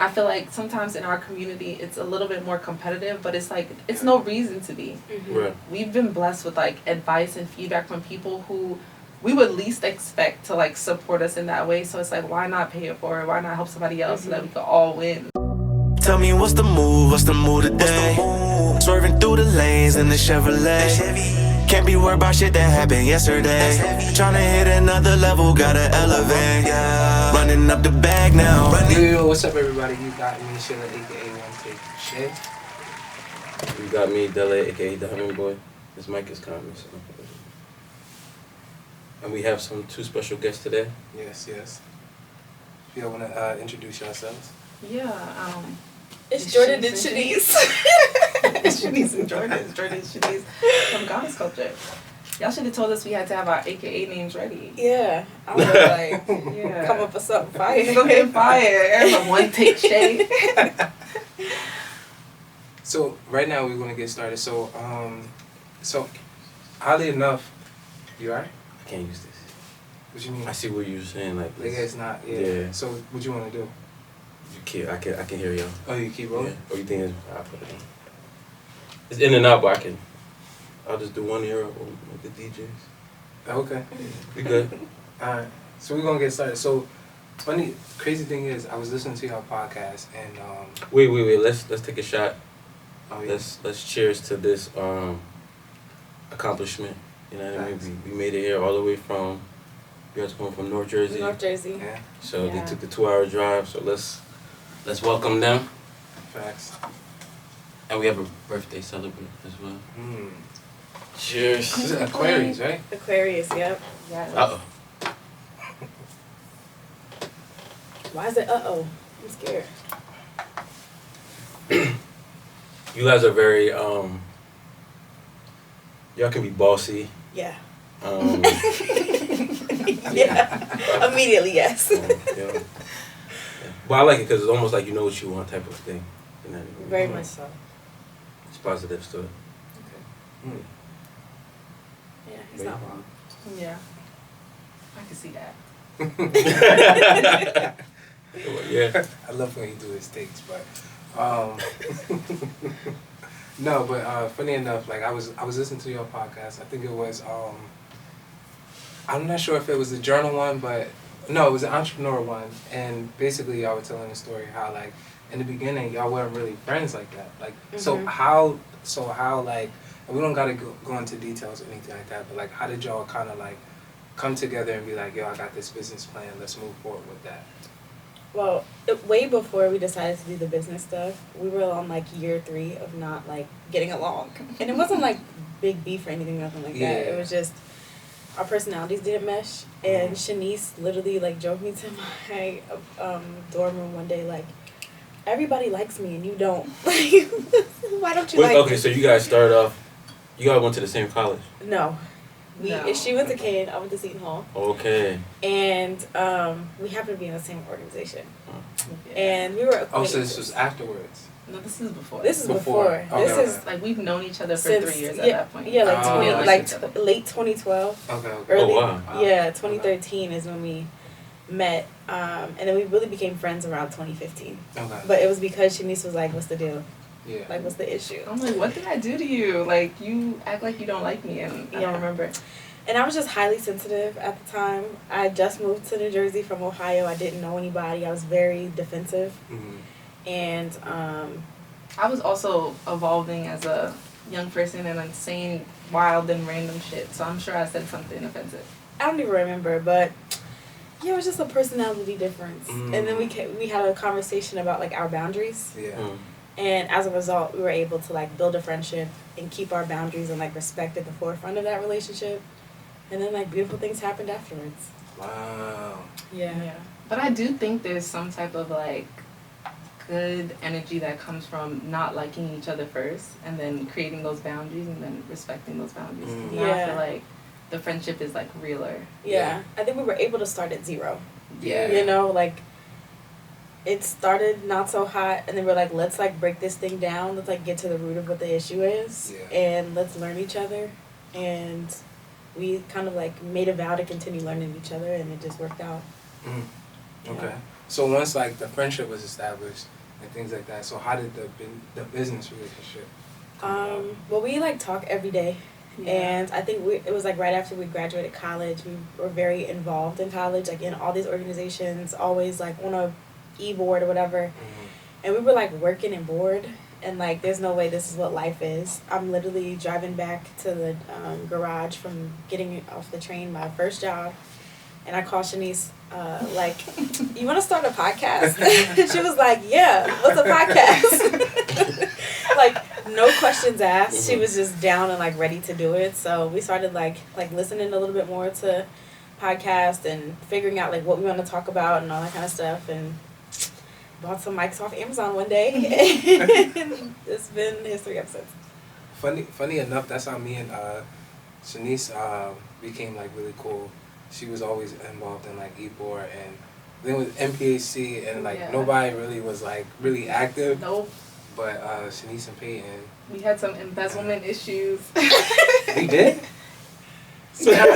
I feel like sometimes in our community it's a little bit more competitive, but it's like it's no reason to be. Right. We've been blessed with like advice and feedback from people who we would least expect to like support us in that way. So it's like, why not pay it forward? Why not help somebody else so that we could all win? Tell me what's the move today? Swerving through the lanes in the Chevrolet. Can't be worried about shit that happened yesterday. Tryna hit another level, gotta elevate. Running up the bag now. Yo, what's up, everybody? You got me, Sheila, aka One Take Shay. You got me, Dele, aka the Humming Boy. This mic is coming, so. And we have two special guests today. Yes. Y'all wanna introduce yourselves? Yeah, it's Jordan and Shanice. It's Shanice and Jordan. It's Jordan and Shanice from Goddess Culture. Y'all should have told us we had to have our AKA names ready. Yeah, I was like, come up with something fire. Go get fire. One Take Shade. So right now we're gonna get started. So oddly enough, you alright? I can't use this. What you mean? I see what you're saying, like it's not. Yeah. So what you wanna do? You keep. I can hear y'all. Oh, you keep rolling. Yeah. Or you think I'll put it in? It's in and out, but I'll just do one ear with the DJs. Okay. We good. Alright. So we're gonna get started. So crazy thing is, I was listening to your podcast and Wait. Let's take a shot. Oh, yeah. Let's cheers to this accomplishment. You know what I mean? We made it here all the way from. You guys come from North Jersey. North Jersey. Yeah. So they took the 2-hour drive. So let's welcome them. Facts. And we have a birthday celebrant as well. Cheers. This is Aquarius, right? Aquarius, yep. Uh-oh. Why is it uh-oh? I'm scared. You guys are very y'all can be bossy. Yeah. Yeah. Yeah. Immediately, yes. Yeah. But I like it because it's almost like you know what you want type of thing. You know what I mean? Very much so. It's positives to it. Okay. Yeah, he's not wrong. Yeah, I can see that. Yeah. I love when he do his takes, but no, but funny enough, like I was listening to your podcast. I think it was I'm not sure if it was the journal one, but no, it was an entrepreneur one, and basically y'all were telling the story how like in the beginning y'all weren't really friends like that. Like so how like, and we don't gotta go into details or anything like that, but like how did y'all kind of like come together and be like, yo, I got this business plan, let's move forward with that? Well, way before we decided to do the business stuff, we were on like year 3 of not like getting along, and it wasn't like big beef or anything, nothing like that. It was just our personalities didn't mesh, and Shanice literally like drove me to my dorm room one day like, everybody likes me and you don't. Like, why don't you like Okay, me? so you guys started off. You guys went to the same college. No. No. She went to Kane, I went to Seton Hall. Okay. And we happened to be in the same organization. Yeah. And we were acquaintances. Oh, so this was afterwards? No, this is before. This is before. Okay, This is like we've known each other for since 3 years yeah, at that point. Yeah, like Oh. late 2012. Okay. Early, Oh, wow. Yeah, 2013 is when we met. And then we really became friends around 2015. Okay. But it was because Shanice was like, what's the deal? Yeah. Like, what's the issue? I'm like, what did I do to you? Like, you act like you don't like me, and I don't remember. And I was just highly sensitive at the time. I just moved to New Jersey from Ohio. I didn't know anybody. I was very defensive. And I was also evolving as a young person and like saying wild and random shit. So I'm sure I said something offensive. I don't even remember, but yeah, it was just a personality difference. And then we had a conversation about like our boundaries. Yeah. And as a result, we were able to like build a friendship and keep our boundaries and like respect at the forefront of that relationship. And then like beautiful things happened afterwards. Wow. Yeah. But I do think there's some type of like good energy that comes from not liking each other first and then creating those boundaries and then respecting those boundaries. Now I feel like the friendship is like realer. Yeah. I think we were able to start at 0. Yeah. You know, like it started not so hot and then we're like, let's like break this thing down. Let's like get to the root of what the issue is. Yeah. And let's learn each other. And we kind of like made a vow to continue learning each other, and it just worked out. Okay. So once like the friendship was established and things like that, so how did the business relationship come about? Well, we like talk every day. Yeah. And I think it was like right after we graduated college, we were very involved in college, like in all these organizations, always like on a e-board or whatever. Mm-hmm. And we were like working and bored, and like there's no way this is what life is. I'm literally driving back to the garage from getting off the train, my first job, and I called Shanice, like, you want to start a podcast? She was like, yeah, what's a podcast? Like, no questions asked. She was just down and like ready to do it. So we started like listening a little bit more to podcasts and figuring out like what we want to talk about and all that kind of stuff, and bought some mics off Amazon one day. And it's been history ever since. Funny enough, that's how me and Shanice became like really cool. She was always involved in like E4 and then with MPHC, and like nobody really was like really active. Nope. But Shanice and Peyton. We had some embezzlement issues. We did? Somebody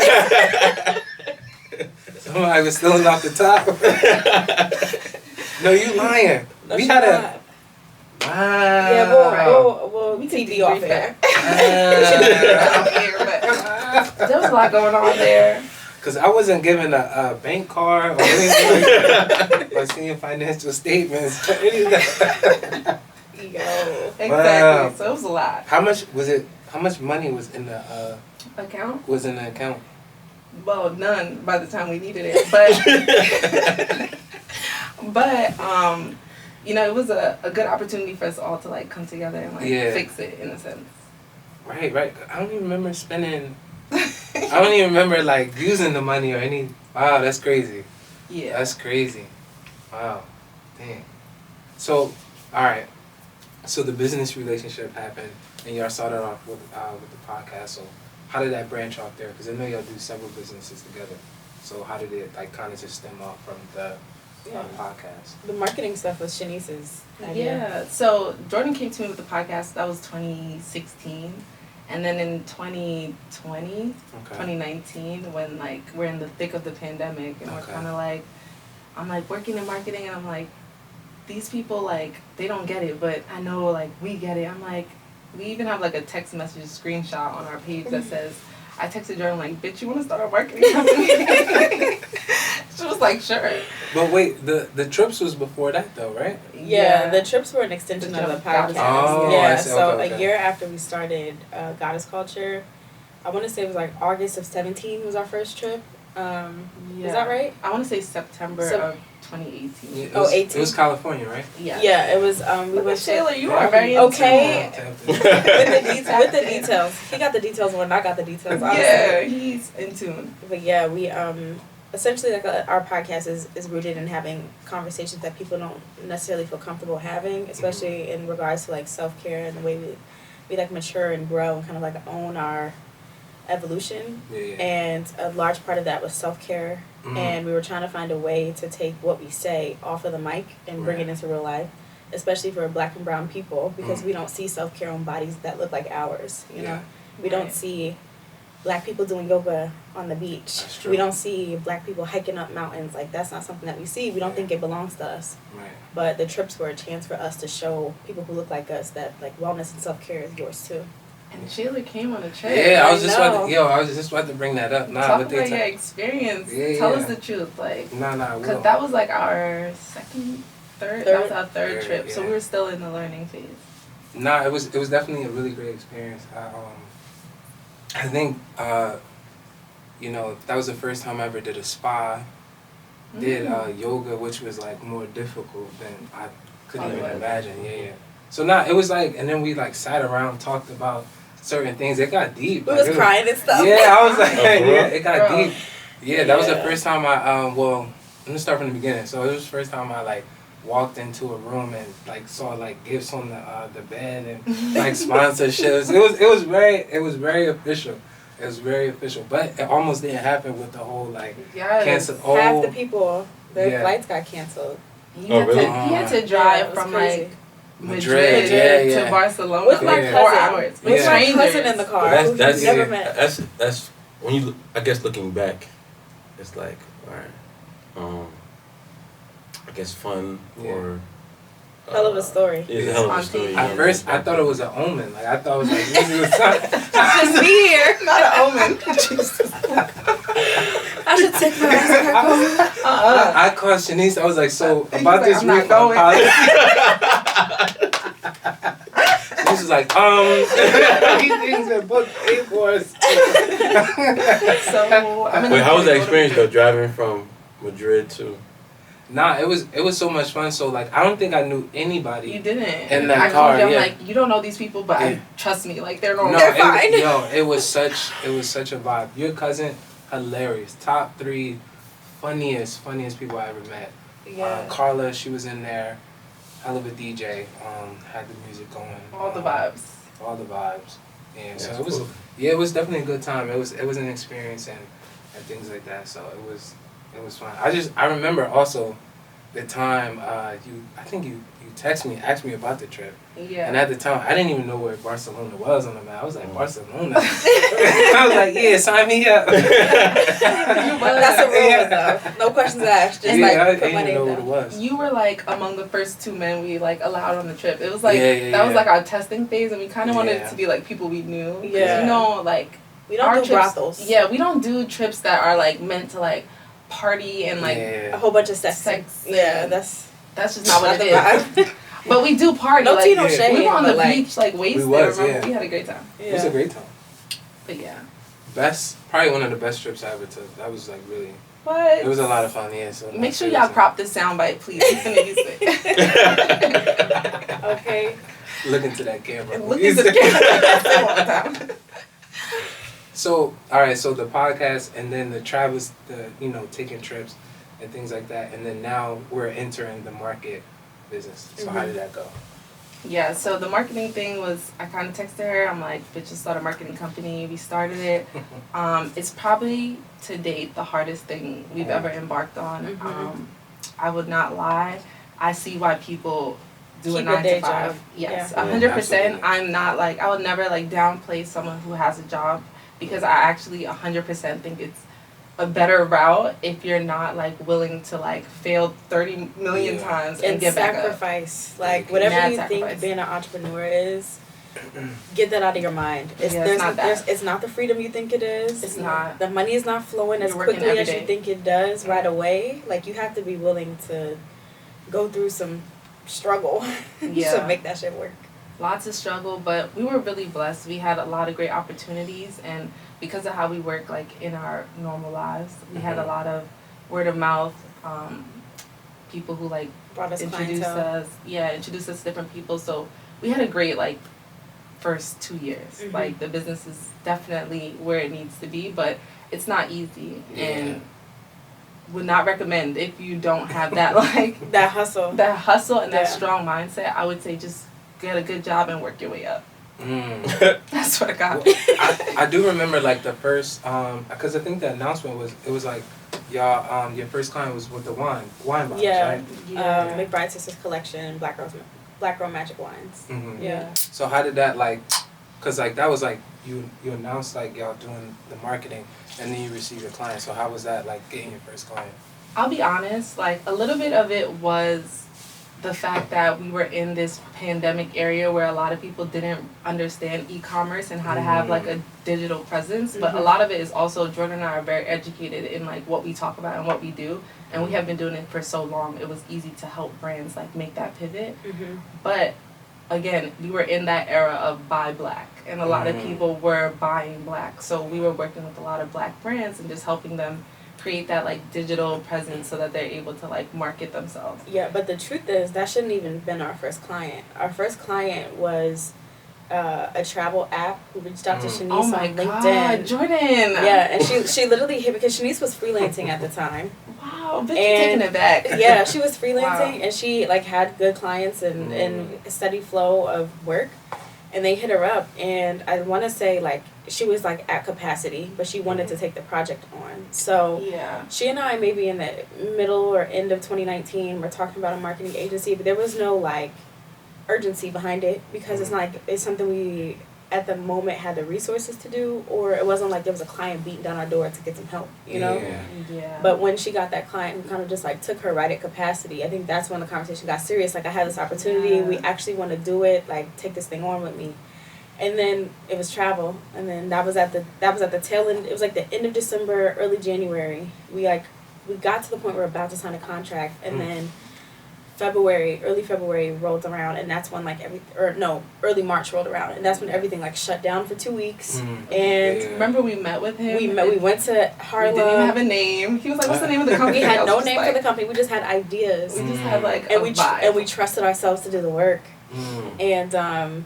was stealing off the top. No, you lying. No, we she had not. Wow. Yeah, we'll We TV can off debrief air. There was a lot going on there. Because I wasn't given a bank card or anything like that, or seeing financial statements. Yo. Exactly. Wow. So it was a lot. How much was it? How much money was in the Account? account? Well, none by the time we needed it. But you know, it was a good opportunity for us all to like come together and like fix it in a sense. Right. I don't even remember spending. I don't even remember like using the money or any. Wow, that's crazy. Yeah. That's crazy. Wow. Dang. So, all right. So the business relationship happened, and y'all started off with the podcast. So how did that branch off there? Because I know y'all do several businesses together. So how did it like kind of just stem off from the podcast? The marketing stuff was Shanice's idea. Yeah. So Jordan came to me with the podcast. That was 2016. And then in 2020, 2019, when like we're in the thick of the pandemic and we're kind of like, I'm like working in marketing and I'm like, these people like, they don't get it, but I know like we get it. I'm like, we even have like a text message screenshot on our page that says, I texted Jordan like, bitch, you want to start a marketing company? She was like, sure. But wait, the trips was before that though, right? Yeah, the trips were an extension of the podcast. Oh, yeah, I see. so okay. a year after we started Goddess Culture, I want to say it was like August of 17 was our first trip. Is that right? I want to say September of 2018. Yeah, Oh, 18? It was California, right? Yeah, it was. We went Shayla, you Yeah. are very Okay. into with the details. He got the details when I got the details. Honestly. Yeah, he's in tune. But yeah, we essentially like our podcast is rooted in having conversations that people don't necessarily feel comfortable having, especially in regards to like self-care and the way we like mature and grow and kind of like own our evolution. Yeah. And a large part of that was self-care. And we were trying to find a way to take what we say off of the mic and bring it into real life, especially for Black and brown people, because we don't see self-care on bodies that look like ours, you know. We don't see Black people doing yoga on the beach. That's true. We don't see Black people hiking up mountains. Like, that's not something that we see. We don't think it belongs to us. Right. But the trips were a chance for us to show people who look like us that, like, wellness and self-care is yours, too. And Shayla came on a trip. Yeah, I was just know. about to bring that up. Talk about your experience. Yeah, Tell yeah. us the truth, like. Nah. Because that was like our third. That was our third trip, so yeah. we were still in the learning phase. Nah, it was definitely a really great experience. I think that was the first time I ever did a spa. Did yoga, which was like more difficult than I couldn't even imagine. Yeah. So it was like, and then we like sat around, talked about certain things. It got deep. We was crying and stuff. Yeah, I was like, it got Bro. deep. Yeah, that was the first time let me start from the beginning. So it was the first time I like walked into a room and like saw like gifts on the bed and like sponsorships. It was very official. It was very official, but it almost didn't happen with the whole like cancel. Half the people, their flights got canceled. He really? had to drive it was from crazy. like Madrid to Barcelona With my for 4 cousin. hours. With my cousin in the car. That's who never met. That's when you, I guess looking back, it's like, all right, I guess, fun or. Hell of a story. It's a hell of a story. At first, I thought it was an omen. Like I thought it was like this was Just be here, not an omen. I should take my ass back home. I called Shanice. I was like, so He's about like, this I'm not refund going. policy. Shanice was like, these things are booked A for us. So Wait, how was that experience though, driving from Madrid to? Nah, it was so much fun. So like, I don't think I knew anybody. You didn't. In that I car, told you, I'm yeah. like, you don't know these people, but Yeah. trust me, like they're normal. No, They're fine. it was such a vibe. Your cousin, hilarious. Top 3 funniest people I ever met. Yeah. Carla, she was in there. Hell of a DJ. Had the music going. All the vibes. All the vibes. And so That's it was cool. it was definitely a good time. It was an experience and things like that. So it was fun. I remember also the time I think you texted me, asked me about the trip. Yeah. And at the time, I didn't even know where Barcelona was on the map. I was like, Barcelona? I was like, yeah, sign me up. That's a rule though. No questions asked. Just yeah, like I put didn't my even know name what it down. was. You were like among the first 2 men we like allowed on the trip. It was like Yeah, that was yeah. like our testing phase, and we kind of wanted Yeah. it to be like people we knew. 'Cause, Yeah. You know, like We don't our do trips. brothels. Yeah, we don't do trips that are like meant to like party and like A whole bunch of sex. Sex. Yeah, that's that's just not what not it the is. vibe. But we do party. No like, tea, no Yeah. shade. we were on the but, like, beach like wasted. was, Remember? yeah. We had a great time. It was a great time. But yeah. Probably one of the best trips I ever took. That was like really, What? it was a lot of fun, yeah. So Make sure y'all crop this soundbite, please. It's gonna use it. Okay. Look into that camera. Look at the camera all the time. So, alright, so the podcast and then the travels, taking trips and things like that. And then now we're entering the market business. So how did that go? Yeah, so the marketing thing was, I kind of texted her. I'm like, bitch, just start a marketing company. We started it. It's probably, to date, the hardest thing we've ever embarked on. I would not lie. I see why people do a Keep a 9 day to 5. job. Yes, Yeah. 100%. Absolutely. I'm not like, I would never like downplay someone who has a job, because I actually 100% think it's a better route if you're not like willing to like fail 30 million times and get back up. sacrifice. Like whatever Mad you sacrifice. think being an entrepreneur is, get that out of your mind. It's Yeah, it's not that. It's not the freedom you think it is. It's not. The money is not flowing as You're working quickly every as you day. think it does right away. Like you have to be willing to go through some struggle Yeah. to make that shit work. Lots of struggle, but we were really blessed. We had a lot of great opportunities, and because of how we work like in our normal lives, we had a lot of word of mouth, people who like Brought us introduced clientele. introduced us to different people. So we had a great like first 2 years. Mhm. Like the business is definitely where it needs to be, but it's not easy, and would not recommend if you don't have that like That hustle. and that Yeah. strong mindset. I would say just get a good job and work your way up. That's what I got. I do remember like the first, because I think the announcement was like, y'all, your first client was with the wine bottles, Yeah. right? McBride Sisters Collection, Black Girl Magic Wines. Mm-hmm. Yeah. So how did that like, cause like that was like you announced like y'all doing the marketing and then you received your client. So how was that like getting your first client? I'll be honest, like a little bit of it was the fact that we were in this pandemic area where a lot of people didn't understand e-commerce and how to have like a digital presence. But a lot of it is also Jordan and I are very educated in like what we talk about and what we do. And we have been doing it for so long, it was easy to help brands like make that pivot. Mm-hmm. But again, we were in that era of buy black, and a lot of people were buying black. So we were working with a lot of black brands and just helping them create that like digital presence so that they're able to like market themselves. Yeah, but the truth is that shouldn't even been our first client. Our first client was a travel app who reached out to Shanice Oh my on God, LinkedIn. Jordan! Yeah, and she literally hit because Shanice was freelancing at the time. Wow, bitch, you're And- taking it back. Yeah, she was freelancing Wow. and she like had good clients and a steady flow of work. And they hit her up, and I want to say like she was like at capacity, but she wanted to take the project on. So Yeah. she and I, maybe in the middle or end of 2019, were talking about a marketing agency, but there was no like urgency behind it because it's something we at the moment had the resources to do, or it wasn't like there was a client beating down our door to get some help, you know? Yeah. But when she got that client who kind of just like took her right at capacity, I think that's when the conversation got serious. Like, I had this opportunity, we actually want to do it, like take this thing on with me. And then it was travel, and then that was at the tail end. It was like the end of December, early January. We got to the point where we were about to sign a contract, and then early February rolled around, and that's when early March rolled around, and that's when everything like shut down for 2 weeks. And remember we met with him. We went to Harlem. We didn't even have a name. He was like, "What's the name of the company?" We had no name for the company. We just had ideas. We just had like vibe. And we trusted ourselves to do the work. And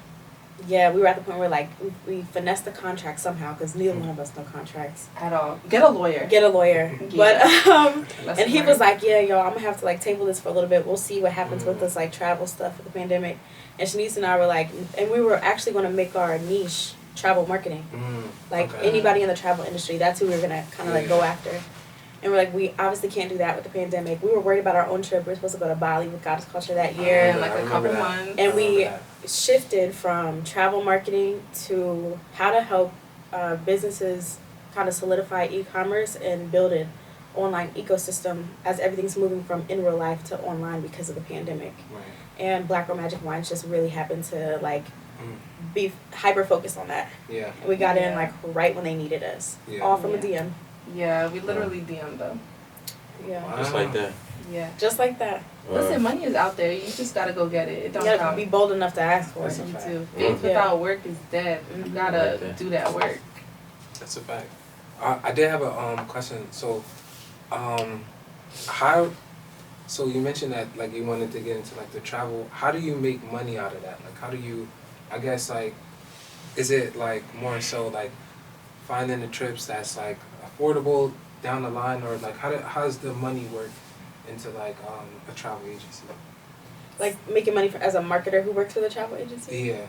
we were at the point where like we finessed the contract somehow, because neither one of us know contracts at all. Get a lawyer. Yeah. But and he was like, "Yeah, y'all, I'm gonna have to like table this for a little bit. We'll see what happens with this like travel stuff with the pandemic." And Shanice and I were like, and we were actually gonna make our niche travel marketing. Anybody in the travel industry, that's who we were gonna kind of like go after. And we're like, we obviously can't do that with the pandemic. We were worried about our own trip. We were supposed to go to Bali with Goddess Culture that year. In like a couple months. And we shifted from travel marketing to how to help businesses kind of solidify e-commerce and build an online ecosystem as everything's moving from in real life to online because of the pandemic. And Black Girl Magic Wines just really happened to like be hyper focused on that. Yeah. And we got in like right when they needed us. All from a DM. Yeah, we literally DM'd them. Yeah. Wow. Just like that. Yeah. Just like that. Listen, money is out there. You just gotta go get it. It don't you gotta count. be bold enough to ask for it. Too. Faith without work is dead. You gotta do that work. That's a fact. I did have a question. So, so you mentioned that like you wanted to get into like the travel. How do you make money out of that? Like, how do you? I guess like, is it like more so like finding the trips that's like affordable down the line, or like how does the money work into like a travel agency? Like making money as a marketer who works for the travel agency? Yeah.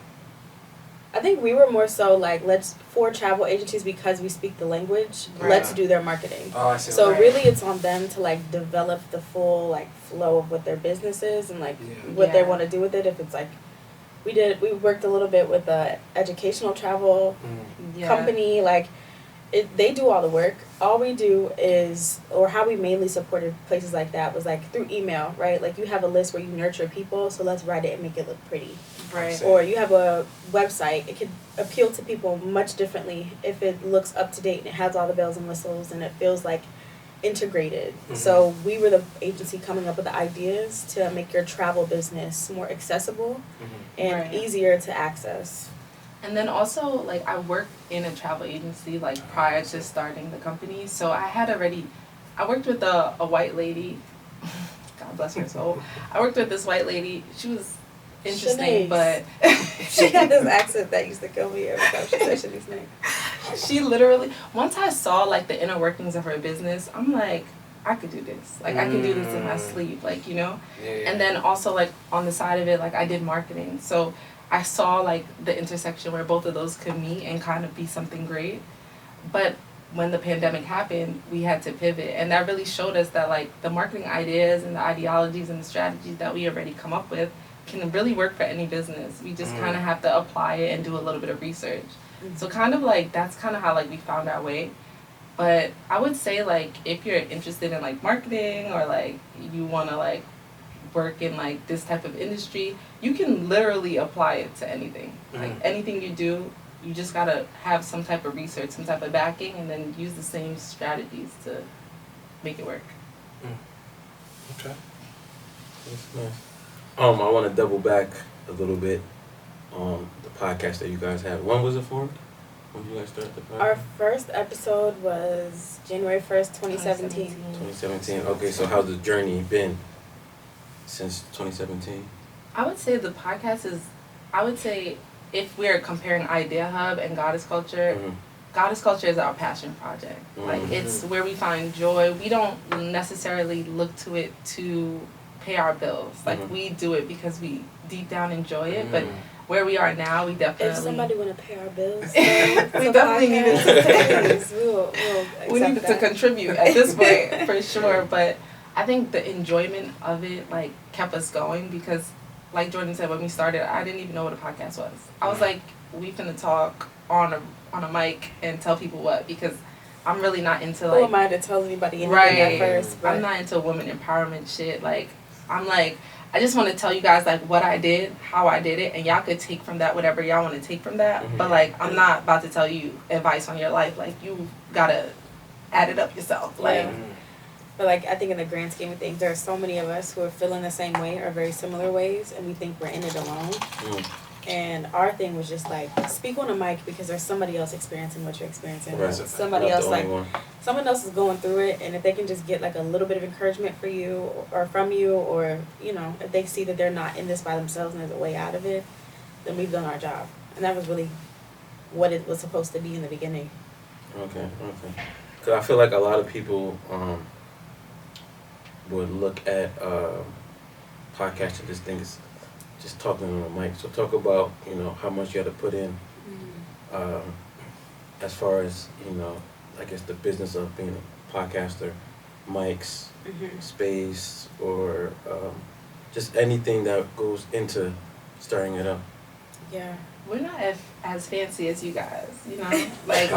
I think we were more so like, for travel agencies, because we speak the language, let's do their marketing. Oh, I see. So really it's on them to like develop the full like flow of what their business is and like what they want to do with it. If it's like, we worked a little bit with a educational travel company, like they do all the work. All we do is, or how we mainly supported places like that was like through email, right? Like you have a list where you nurture people, so let's write it and make it look pretty. Right. Or you have a website, it could appeal to people much differently if it looks up to date and it has all the bells and whistles and it feels like integrated. So we were the agency coming up with the ideas to make your travel business more accessible and easier to access. And then also, like, I worked in a travel agency, like, prior to starting the company. So I worked with a white lady. God bless her soul. I worked with this white lady. She was interesting, but she had this accent that used to kill me every time she said Shanice's name. She literally, once I saw, like, the inner workings of her business, I'm like, I could do this. Like, I could do this in my sleep, like, you know? And then also, like, on the side of it, like, I did marketing. So I saw like the intersection where both of those could meet and kind of be something great. But when the pandemic happened, we had to pivot, and that really showed us that like the marketing ideas and the ideologies and the strategies that we already come up with can really work for any business. We just kind of have to apply it and do a little bit of research. So kind of like that's kind of how like we found our way. But I would say like if you're interested in like marketing, or like you want to like work in like this type of industry, you can literally apply it to anything. Like anything you do, you just gotta have some type of research, some type of backing, and then use the same strategies to make it work. Okay. That's nice. I want to double back a little bit on the podcast that you guys have. When was it formed? When did you guys start the podcast? Our first episode was January 1st, 2017. 2017. Okay, so how's the journey been since 2017? I would say the podcast is, if we're comparing Idea Hub and Goddess Culture, Goddess Culture is our passion project. Like, it's where we find joy. We don't necessarily look to it to pay our bills. Like, we do it because we deep down enjoy it, but where we are now, we definitely... If somebody want to pay our bills, we definitely need we need to contribute at this point, for sure. But I think the enjoyment of it, like, kept us going, because like Jordan said, when we started, I didn't even know what a podcast was. I was like, we finna talk on a mic and tell people what, because I'm really not into like. Who am I to tell anybody anything right, at first? But I'm not into women empowerment shit. Like, I'm like, I just want to tell you guys like what I did, how I did it, and y'all could take from that whatever y'all want to take from that. Mm-hmm. But like, I'm not about to tell you advice on your life. Like, you gotta add it up yourself. Like, yeah. But like, I think in the grand scheme of things, there are so many of us who are feeling the same way or very similar ways, and we think we're in it alone. And our thing was just like, speak on a mic because there's somebody else experiencing what you're experiencing. Right. Somebody else someone else is going through it, and if they can just get like a little bit of encouragement for you or from you, or you know, if they see that they're not in this by themselves and there's a way out of it, then we've done our job. And that was really what it was supposed to be in the beginning. Okay. Because I feel like a lot of people would look at podcasts and just think it's just talking on a mic. So talk about, you know, how much you had to put in as far as, you know, I guess the business of being a podcaster, mics, space, or just anything that goes into starting it up. Yeah. we're not as fancy as you guys, you know? Like,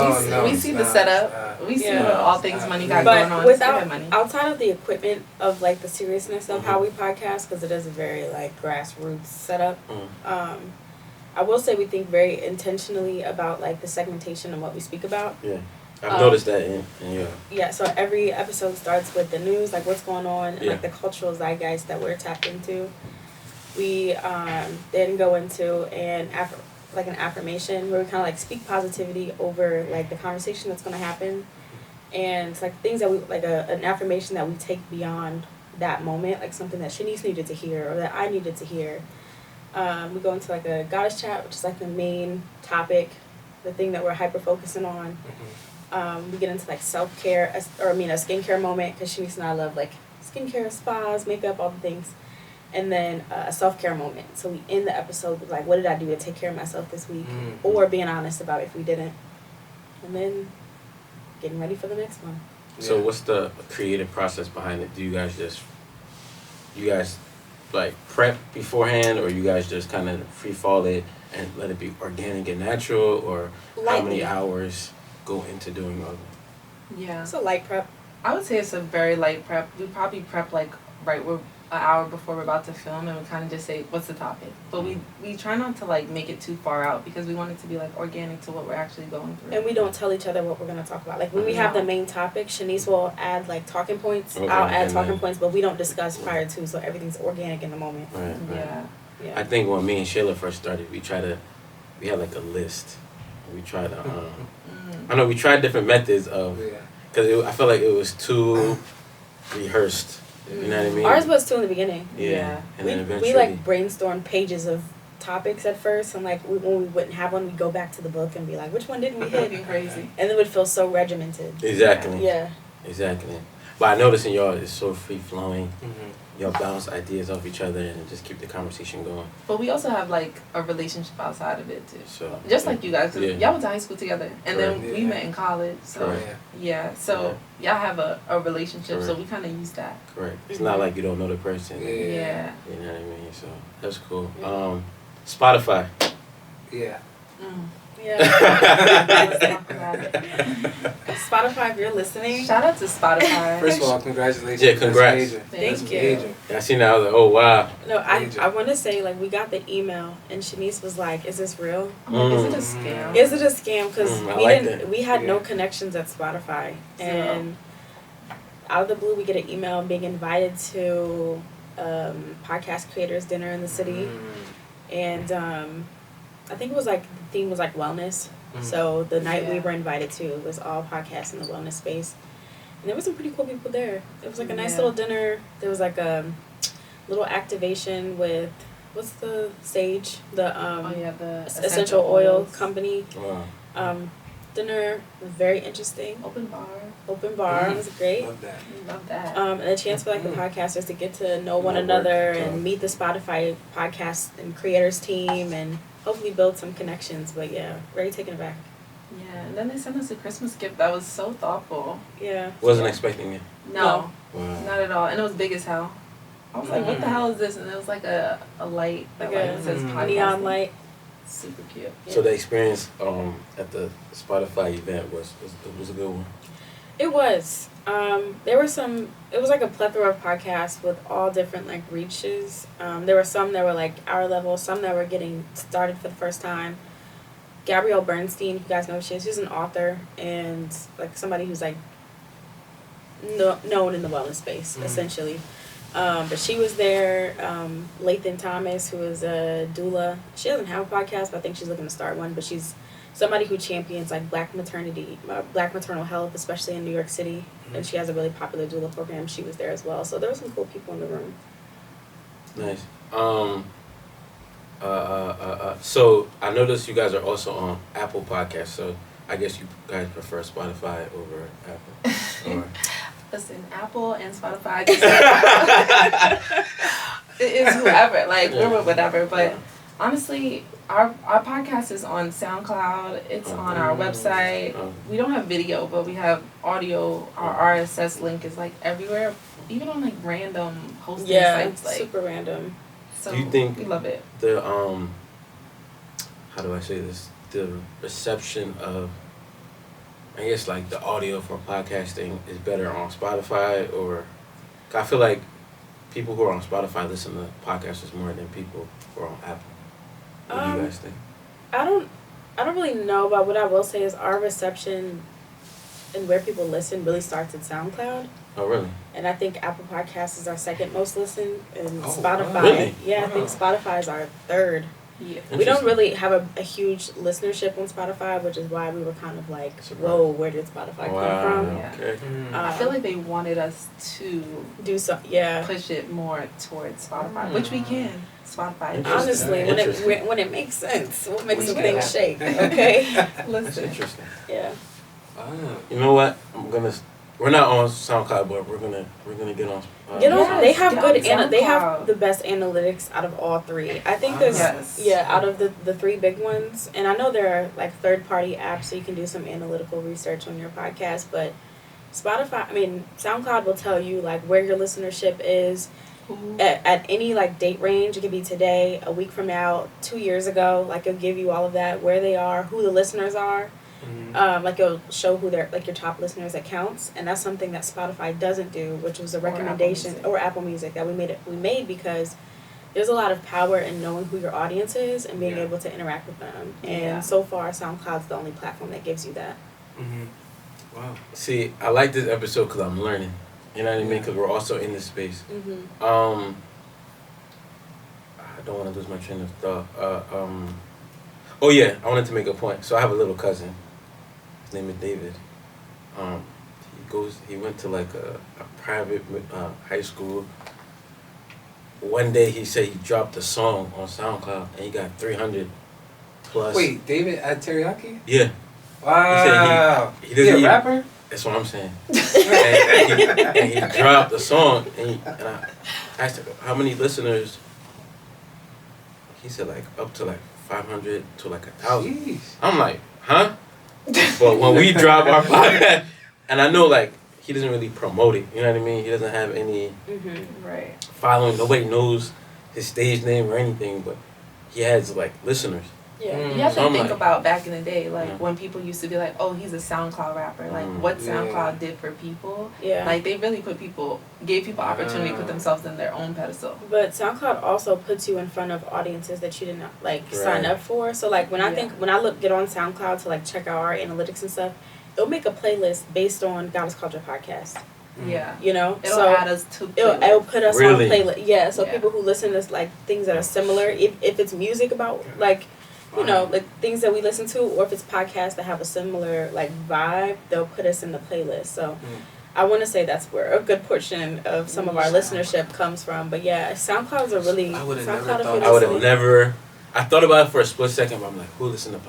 we see the not. setup. We see what All Things Money got but going on. Without, money. outside of the equipment of, like, the seriousness of how we podcast, because it is a very, like, grassroots setup, I will say we think very intentionally about, like, the segmentation and what we speak about. Yeah. I've noticed that in your... Yeah, so every episode starts with the news, like what's going on, and like the cultural zeitgeist that we're tapped into. We then go into an affirmation where we kind of like speak positivity over like the conversation that's going to happen, and it's like things that we like an affirmation that we take beyond that moment, like something that Shanice needed to hear or that I needed to hear. We go into like a goddess chat, which is like the main topic, the thing that we're hyper focusing on. We get into like self-care, a skincare moment, because Shanice and I love like skincare, spas, makeup, all the things. And then a self-care moment. So we end the episode with like, what did I do to take care of myself this week? Or being honest about if we didn't. And then getting ready for the next one. So what's the creative process behind it? Do you guys like prep beforehand, or you guys just kind of free fall it and let it be organic and natural, or how many hours go into doing all that? Yeah. It's a light prep. I would say it's a very light prep. We probably prep like we're an hour before we're about to film, and we kind of just say what's the topic. But we try not to like make it too far out, because we want it to be like organic to what we're actually going through. And we don't tell each other what we're going to talk about. Like when we have the main topic, Shanice will add like talking points. Okay, I'll add talking points, but we don't discuss prior to, so everything's organic in the moment. Right. Yeah. I think when me and Sheila first started, we had like a list. We tried to, we tried different methods of, because I felt like it was too rehearsed. You know what I mean? Ours was too in the beginning. Yeah. And then eventually we like brainstormed pages of topics at first, and like when we wouldn't have one, we'd go back to the book and be like, which one didn't we hit? Crazy. And it would feel so regimented. Exactly. Yeah. Exactly. But I noticed in y'all, it's so free flowing. Y'all bounce ideas off each other and just keep the conversation going. But we also have like a relationship outside of it too. So just like you guys, y'all went to high school together, and then we met in college. So y'all have a relationship. So we kind of use that. Correct. It's not like you don't know the person. Yeah. You know what I mean? So that's cool. Spotify. Yeah. Yeah. Let's talk about it. Spotify, if you're listening. Shout out to Spotify. First of all, congratulations. Yeah, congrats. Thank you. I seen that. I was like, oh wow. No, I want to say, like, we got the email, and Shanice was like, "Is this real?" Is it a scam? Is it a scam? Because we had no connections at Spotify, and out of the blue, we get an email being invited to podcast creators dinner in the city, and I think it was like the theme was like wellness. So the night we were invited to, it was all podcasts in the wellness space. And there was some pretty cool people there. It was like a nice little dinner. There was like a little activation with, what's the sage? The the essential oil company. Wow. Dinner was very interesting. Open bar. It was great. Love that. Love that. And a chance for like the podcasters to get to know one another and meet the Spotify podcast and creators team, and hopefully build some connections. But yeah, very taken aback. Yeah, and then they sent us a Christmas gift that was so thoughtful. Yeah. Wasn't expecting it. No. Wow. Not at all. And it was big as hell. I was like, what the hell is this? And it was like a light that like says podcast. Neon light. Super cute. Yeah. So the experience at the Spotify event was a good one. It was. There were some. It was like a plethora of podcasts with all different like reaches. There were some that were like our level, some that were getting started for the first time. Gabrielle Bernstein, if you guys know who she is, she's an author and like somebody who's like known in the wellness space essentially. But she was there. Lathan Thomas, who is a doula. She doesn't have a podcast, but I think she's looking to start one. But she's somebody who champions like black maternal health, especially in New York City. And she has a really popular doula program. She was there as well. So there were some cool people in the room. Nice. So I noticed you guys are also on Apple Podcasts. So I guess you guys prefer Spotify over Apple. Or... Listen, Apple and Spotify. It is whoever. Like we're with whatever. But honestly, our podcast is on SoundCloud. It's on our website. We don't have video, but we have audio. Our RSS link is like everywhere, even on like random hosting sites. Like super random. So do you think we love it. The how do I say this? The reception of, I guess, like the audio for podcasting is better on Spotify, or I feel like people who are on Spotify listen to podcasts more than people who are on Apple. What do you guys think? I don't really know, but what I will say is our reception and where people listen really starts at SoundCloud. Oh, really? And I think Apple Podcasts is our second most listened, and Spotify. Wow. Really? Yeah, I think Spotify is our third. Yeah. We don't really have a huge listenership on Spotify, which is why we were kind of like, whoa, where did Spotify come from? Yeah. Okay. I feel like they wanted us to do some, push it more towards Spotify, which we can. Spotify. Honestly, when it makes sense, we'll make some things shake. Okay. That's interesting. Yeah. You know what? We're not on SoundCloud, but we're gonna get on. They have they have the best analytics out of all three. I think there's out of the three big ones, and I know there are like third-party apps so you can do some analytical research on your podcast, but SoundCloud will tell you like where your listenership is at any like date range. It could be today, a week from now, 2 years ago. Like it'll give you all of that, where they are, who the listeners are. Like it'll show who they're like your top listeners that counts, and that's something that Spotify doesn't do, which was a recommendation or Apple Music that we made because there's a lot of power in knowing who your audience is and being able to interact with them. And so far, SoundCloud's the only platform that gives you that. Wow. See, I like this episode because I'm learning. You know what I mean? Because we're also in this space. I don't want to lose my train of thought. Oh yeah, I wanted to make a point. So I have a little cousin. His name is David. He went to like a private high school. One day he said he dropped a song on SoundCloud and he got 300 plus. Wait, David at Teriyaki? Yeah. Wow. He doesn't a rapper? That's what I'm saying. and he dropped a song and I asked him how many listeners. He said like up to like 500 to like 1,000. I'm like, huh? But when we drop our podcast, and I know like he doesn't really promote it, you know what I mean? He doesn't have any following. Nobody knows his stage name or anything, but he has like listeners. Yeah, you have to think about back in the day, like when people used to be like, "Oh, he's a SoundCloud rapper." Like what SoundCloud did for people. Yeah, like they really gave people opportunity to put themselves in their own pedestal. But SoundCloud also puts you in front of audiences that you didn't sign up for. So like when I get on SoundCloud to like check out our analytics and stuff, it'll make a playlist based on God Is Culture podcast. Yeah, you know, it'll add us to. It'll put us on playlist. Yeah, so people who listen to like things that are similar, if it's music about like. You know, like things that we listen to, or if it's podcasts that have a similar like vibe, they'll put us in the playlist. So I want to say that's where a good portion of some of our listenership comes from. But yeah, SoundCloud's a really. I would have never. I thought about it for a split second, but I'm like, who listens to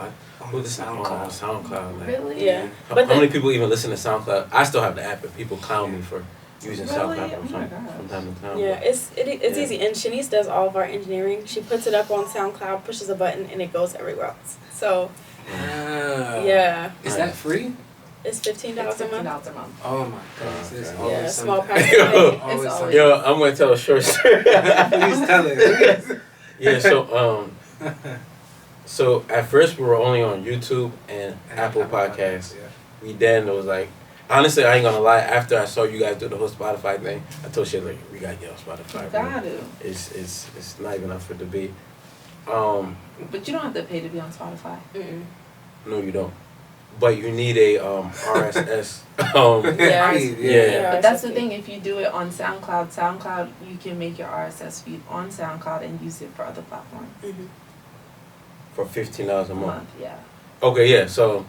Who listens to SoundCloud? Like, really? Yeah. How many people even listen to SoundCloud? I still have the app, and people clown me for using SoundCloud from time to time. Yeah, it's easy. And Shanice does all of our engineering. She puts it up on SoundCloud, pushes a button, and it goes everywhere else. So, yeah. Is that free? It's $15 a month. $15 a month. Oh my goodness. It's Okay. always Yeah, something. small price. Always It's something. Yo, I'm gonna tell a short story. Please tell it. Yeah, so at first we were only on YouTube and Apple Podcasts. Yeah. We then was like, honestly, I ain't gonna lie. After I saw you guys do the whole Spotify thing, I told shit like, we gotta get on Spotify. You bro. got to. It's not even up for debate. But you don't have to pay to be on Spotify. Mm-mm. No, you don't. But you need a RSS. Yeah. Yeah. But that's the thing. If you do it on SoundCloud, you can make your RSS feed on SoundCloud and use it for other platforms. Mm-hmm. For $15 a month. Yeah. Okay, yeah. So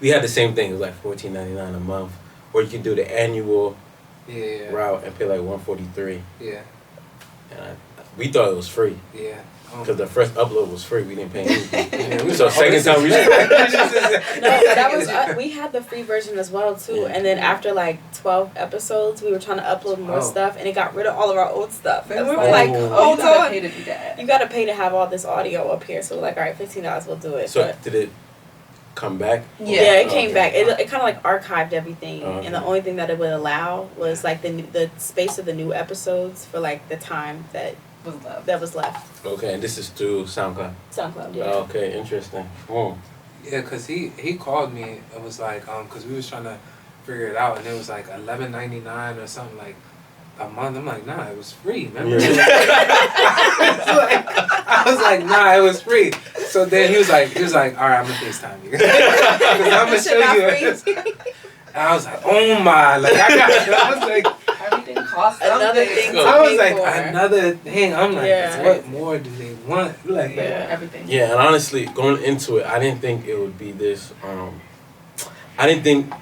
we had the same thing. It was like $14.99 a month, or you can do the annual route and pay like $143. Yeah. And we thought it was free Yeah. because the first upload was free. We didn't pay anything. Yeah, we So was second time we No, that was we had the free version as well too, and then after like 12 episodes, we were trying to upload more stuff, and it got rid of all of our old stuff, and we were like, you hold gotta on, pay to do that. you gotta pay to have all this audio up here. So we're like, all right, $15, we'll do it. So but did it come back? yeah, it came Okay. back. It kind of like archived everything, Okay. and the only thing that it would allow was like the space of the new episodes for like the time that was left. Okay, and this is through SoundCloud. SoundCloud, yeah. Okay, interesting. Yeah, cause he called me. It was like cause we was trying to figure it out, and it was like $11.99 or something like a month. I'm like, nah, it was free. Remember? Yeah. I was like, nah, it was free. So then he was like, all right, I'm gonna FaceTime you. 'Cause I'm gonna This shit show you. not free. And I was like, oh my, like I was like. Everything costs Another something. thing to I was pay like, for. another thing. I'm like, Yeah. what more do they want? Like, Everything. Yeah, and honestly, going into it, I didn't think it would be this. I didn't think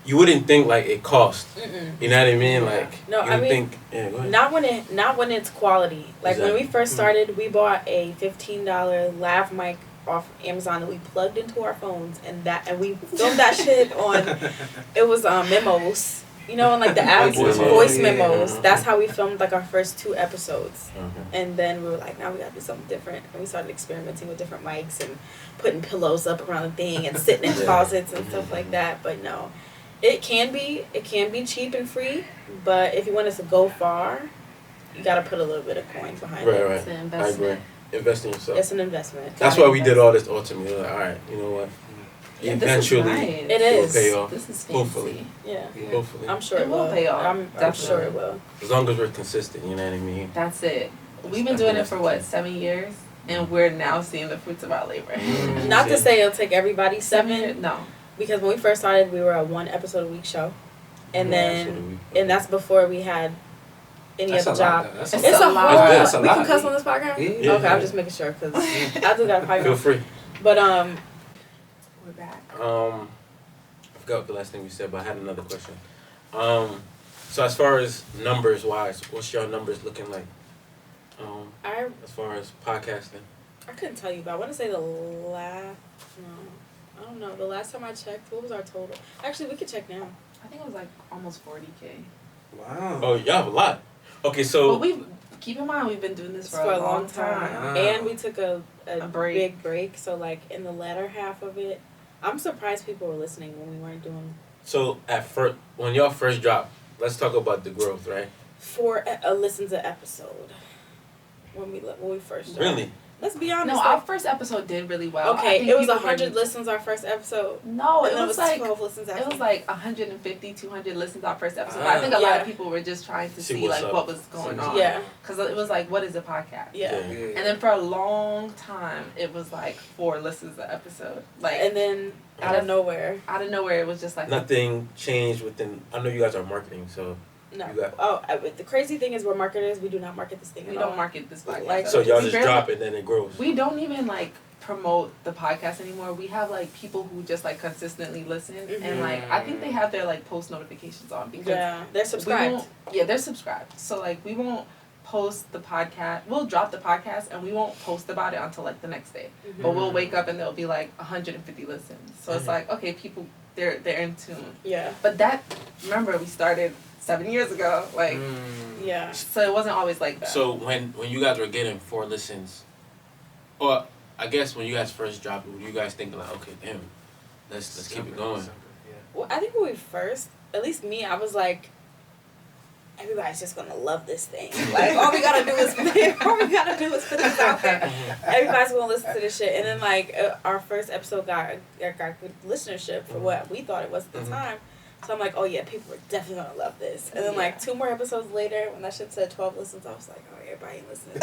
you wouldn't think like it cost. Mm-mm. You know what I mean? Like No, you I would mean, think. Yeah, go ahead. Not when it's quality. Like when we first started, we bought a $15 lav mic off Amazon that we plugged into our phones, and we filmed that shit on. It was memos. You know, in like the apps, voice memos. Yeah. That's how we filmed like our first 2 episodes. Okay. And then we were like, now we gotta do something different. And we started experimenting with different mics and putting pillows up around the thing and sitting in Yeah. closets and stuff like that. But no, it can be cheap and free. But if you want us to go far, you gotta put a little bit of coin behind it. Right. It's an I investment. agree. Invest in yourself. It's an investment. That's why we did all this ultimately. We're like, all right, you know what? Yeah, Eventually, this is nice. It is. it'll pay off. This is fancy. Hopefully. Yeah. Yeah. Hopefully, I'm sure It it will will. pay off. I'm sure it will. as long as we're consistent. You know what I mean? That's it. We've been doing it for what, 7 years? And we're now seeing the fruits of our labor. Not to say it'll take everybody 7, years? No. because when we first started, we were a 1 episode a week show, and and that's before we had any That's other a lot, job. though. That's It's a a lot. whole. That's a We lot. can cuss on this podcast. Yeah. Okay, I'm just making sure because I do got a Feel free. But We're back. I forgot what the last thing we said, but I had another question. So as far as numbers wise, what's your numbers looking like? As far as podcasting. I couldn't tell you, but I want to say the last. No, I don't know. The last time I checked, what was our total? Actually, we could check now. I think it was like almost 40K. Wow. Oh, y'all have a lot. Okay, so But keep in mind, we've been doing this It's for a long time. Wow. And we took a break. big break. So like in the latter half of it, I'm surprised people were listening when we weren't doing. so at first, when y'all first dropped, let's talk about the growth, right? 4 listens a episode when we first started. Really? Let's be honest. No, our first episode did really well. I Okay, think it was people 100 were- listens our first episode. No, and it then was like 12 listens after. it was like 150, 200 listens our first episode. But I think a lot Yeah. of people were just trying to See see what's like up. what was going on. Yeah. Because it was like, what is a podcast? Yeah. And then for a long time, it was like 4 listens an episode. Like And then out of nowhere. out of nowhere, it was just like Nothing changed within. I know you guys are marketing, so No. you got. The crazy thing is we're marketers. We do not market this thing we at all. don't market this podcast. Like- So y'all We just barely- drop it, then it grows. We don't even like promote the podcast anymore. We have like people who just like consistently listen, and like I think they have their like post notifications on because Yeah, they're we subscribed. won't- Yeah, they're subscribed. So like we won't post the podcast. We'll drop the podcast and we won't post about it until like the next day. But we'll wake up and there'll be like 150 listens. So it's like okay, people they're in tune. Yeah. But that remember we started 7 years ago. Like Yeah. so it wasn't always like that. So when you guys were getting 4 listens, or I guess when you guys first dropped it, were you guys thinking like, okay, damn, let's keep it going. Well, I think when we first, at least me, I was like, everybody's just gonna love this thing. Like all we gotta do is put this out there. Everybody's gonna listen to this shit. And then like our first episode got good listenership for what we thought it was at the time. So I'm like, oh yeah, people are definitely gonna love this. And then like 2 more episodes later, when that shit said 12 listens, I was like, oh, everybody ain't listening.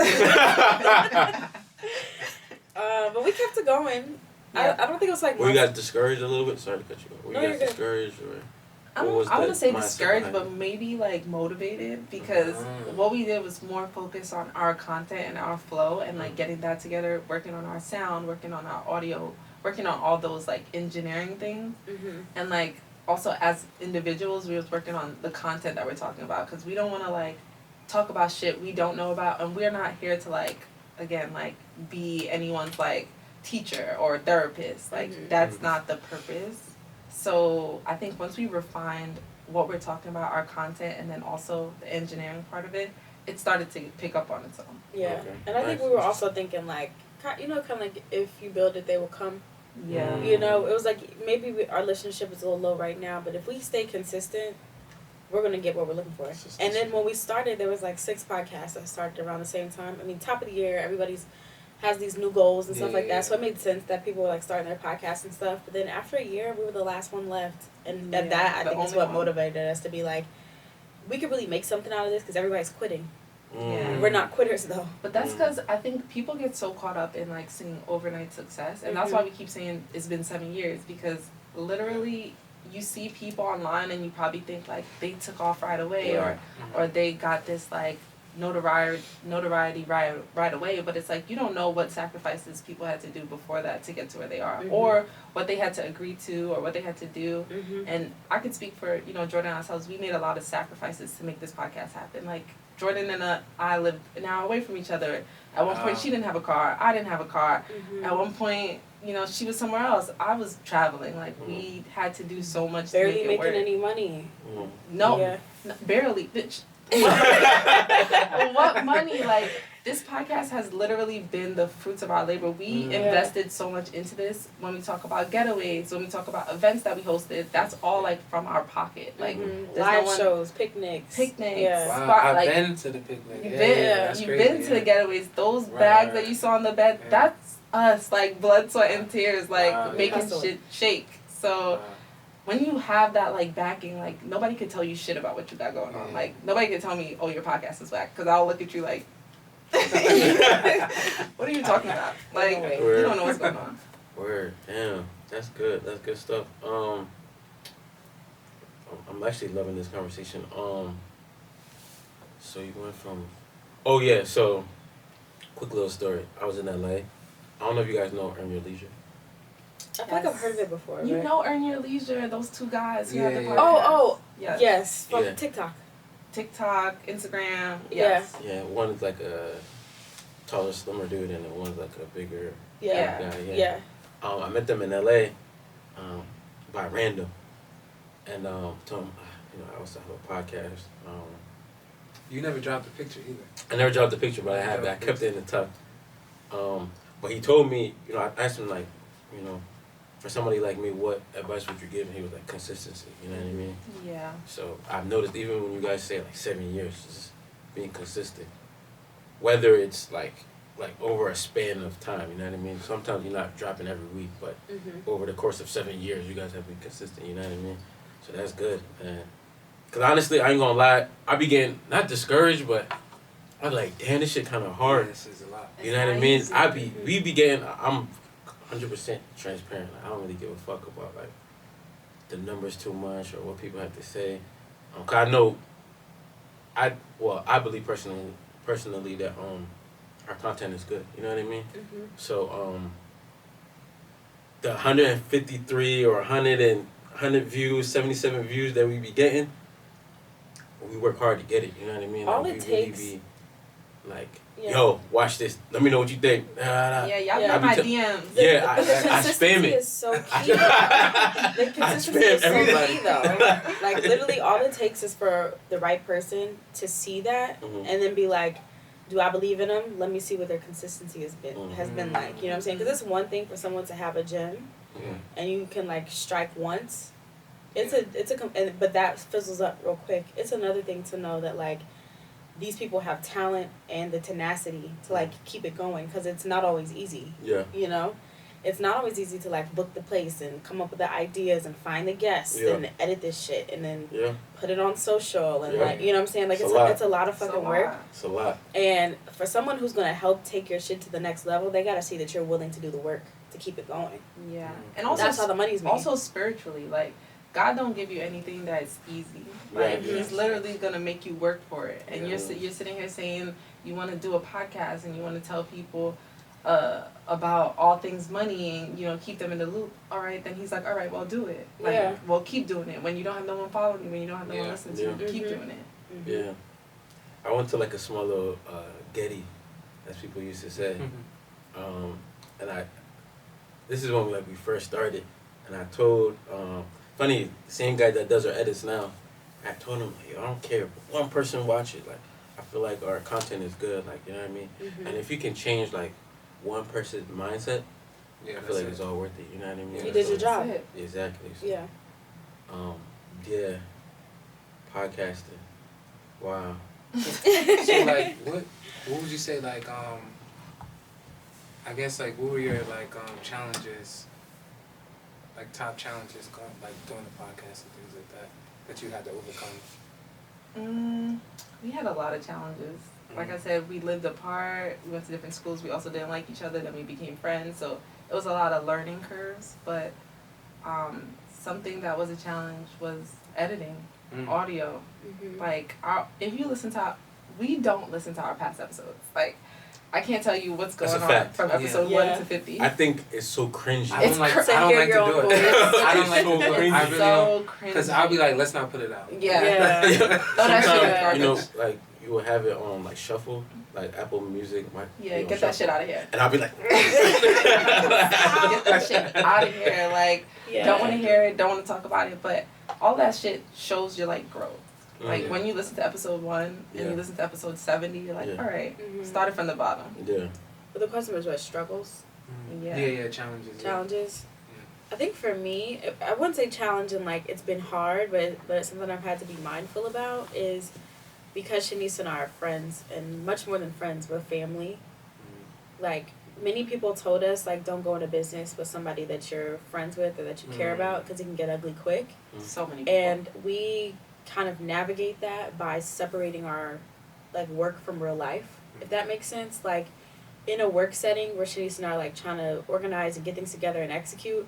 But we kept it going. Yeah. I don't think it was like. Well, you got discouraged a little bit. Sorry to cut you off. Were you guys discouraged or? I wouldn't say discouraged, but maybe like motivated, because what we did was more focus on our content and our flow and like getting that together, working on our sound, working on our audio, working on all those like engineering things, and like also as individuals we was working on the content that we're talking about, because we don't want to like talk about shit we don't know about, and we're not here to like again like be anyone's like teacher or therapist, like that's not the purpose. So I think once we refined what we're talking about, our content, and then also the engineering part of it, it started to pick up on its own. Yeah, okay. And I think we were also thinking like, you know, kind of like if you build it, they will come. Yeah. You know, it was like maybe our listenership is a little low right now, but if we stay consistent, we're going to get what we're looking for. And then when we started, there was like 6 podcasts that started around the same time. I mean, top of the year, everybody's has these new goals and stuff like that. So it made sense that people were like starting their podcasts and stuff. But then after a year, we were the last one left. And that, I think, is what motivated us to be like, we could really make something out of this because everybody's quitting. Yeah. We're not quitters, though. But that's because I think people get so caught up in like seeing overnight success. And that's why we keep saying it's been 7 years, because literally you see people online and you probably think like they took off right away or they got this like notoriety right away, but it's like you don't know what sacrifices people had to do before that to get to where they are, or what they had to agree to, or what they had to do. And I could speak for Jordan and ourselves. We made a lot of sacrifices to make this podcast happen. Like Jordan and I lived an hour away from each other. At one point she didn't have a car, I didn't have a car. At one point she was somewhere else, I was traveling. Like we had to do so much barely to make it making work. any money. No, barely, bitch. What money? Like this podcast has literally been the fruits of our labor. We invested so much into this. When we talk about getaways, when we talk about events that we hosted, that's all like from our pocket. Like live shows, picnics. Yeah. Wow, I've been to the picnic. You've been to the getaways. Those bags that you saw on the bed, that's us. Like blood, sweat, and tears. Like making shit shake. So. When you have that, like, backing, like, nobody could tell you shit about what you got going on. Like, nobody could tell me, oh, your podcast is whack. Because I'll look at you like, what are you talking about? Like, you don't know what's going on. Word. Damn. That's good. That's good stuff. I'm actually loving this conversation. So you went from... Oh, yeah. So, quick little story. I was in L.A. I don't know if you guys know Earn Your Leisure. I feel like I've heard of it before. You know Earn Your Leisure, those 2 guys who have the podcast. Oh, yes, from TikTok. TikTok, Instagram, yes. Yeah, one is like a taller, slimmer dude, and the one's like a bigger guy. Yeah. I met them in LA by random, and told them, I also have a podcast. You never dropped a picture either. I never dropped the picture, but I kept it in the tuck. But he told me, I asked him like, for somebody like me, what advice would you give? And he was like, consistency. You know what I mean? Yeah. So I've noticed, even when you guys say like 7 years, just being consistent, whether it's like over a span of time. You know what I mean? Sometimes you're not dropping every week, but over the course of 7 years, you guys have been consistent. You know what I mean? So that's good, man. Cause honestly, I ain't gonna lie, I began not discouraged, but I was like, damn, this shit kind of hard. This is a lot. You know what I mean? We began. I'm 100% transparent. I don't really give a fuck about like the numbers too much or what people have to say. Cause I know, I believe personally that our content is good. You know what I mean? So the 153 or 100 views, 77 views that we be getting, we work hard to get it. You know what I mean? All like, it takes. Really be like, yo, watch this. Let me know what you think. Y'all got my DMs. I spam it. Is so key. The consistency is so key, though. Like literally, all it takes is for the right person to see that and then be like, do I believe in them? Let me see what their consistency has been like. You know what I'm saying? Because it's one thing for someone to have a gym, and you can like strike once. But that fizzles up real quick. It's another thing to know that like these people have talent and the tenacity to like keep it going, because it's not always easy. Yeah. You know, it's not always easy to like book the place and come up with the ideas and find the guests and edit this shit and then put it on social and like, you know what I'm saying? Like it's a lot of fucking work. It's a lot. And for someone who's gonna help take your shit to the next level, they gotta see that you're willing to do the work to keep it going. Yeah. And also that's how the money's made. Also spiritually, like God don't give you anything that's easy. Like He's literally gonna make you work for it. And you're sitting here saying you want to do a podcast and you want to tell people about all things money and you know keep them in the loop. All right, then He's like, all right, well do it. Like, well keep doing it. When you don't have no one following you, when you don't have no one listening to you, keep doing it. Yeah. I went to like a small little Getty, as people used to say, and this is when we first started, and I told. Funny, same guy that does our edits now, I told him, like, I don't care if one person watch it. Like, I feel like our content is good. Like, you know what I mean? And if you can change like one person's mindset, I feel like it's all worth it. You know what I mean? You did your job. Exactly. So, yeah. Podcasting. Wow. So like, what would you say like I guess like what were your like challenges? Like top challenges, like doing the podcast and things like that you had to overcome? We had a lot of challenges. Like I said, we lived apart. We went to different schools. We also didn't like each other. Then we became friends. So it was a lot of learning curves. But something that was a challenge was editing, audio. Like if you listen to, we don't listen to our past episodes. Like. I can't tell you what's going on from episode 1 to 50. I think it's so cringy. I don't like to do it. I don't like to do it. I really don't. Because I'll be like, let's not put it out. Sometimes, you know, like, you will have it on, like, shuffle, like Apple Music. Get that shit out of here. And I'll be like... Get that shit out of here. Like, don't want to hear it, don't want to talk about it. But all that shit shows your, like, growth. Like, when you listen to episode 1 and you listen to episode 70, you're like, all right, started from the bottom. Yeah. But the question was what, struggles? Challenges. Challenges? Yeah. I think for me, I wouldn't say challenging, like, it's been hard, but something I've had to be mindful about is because Shanice and I are friends, and much more than friends, we're family. Like, many people told us, like, don't go into business with somebody that you're friends with or that you care about because it can get ugly quick. So many people. And we kind of navigate that by separating our like work from real life, if that makes sense. Like in a work setting where Shanice and I are like trying to organize and get things together and execute,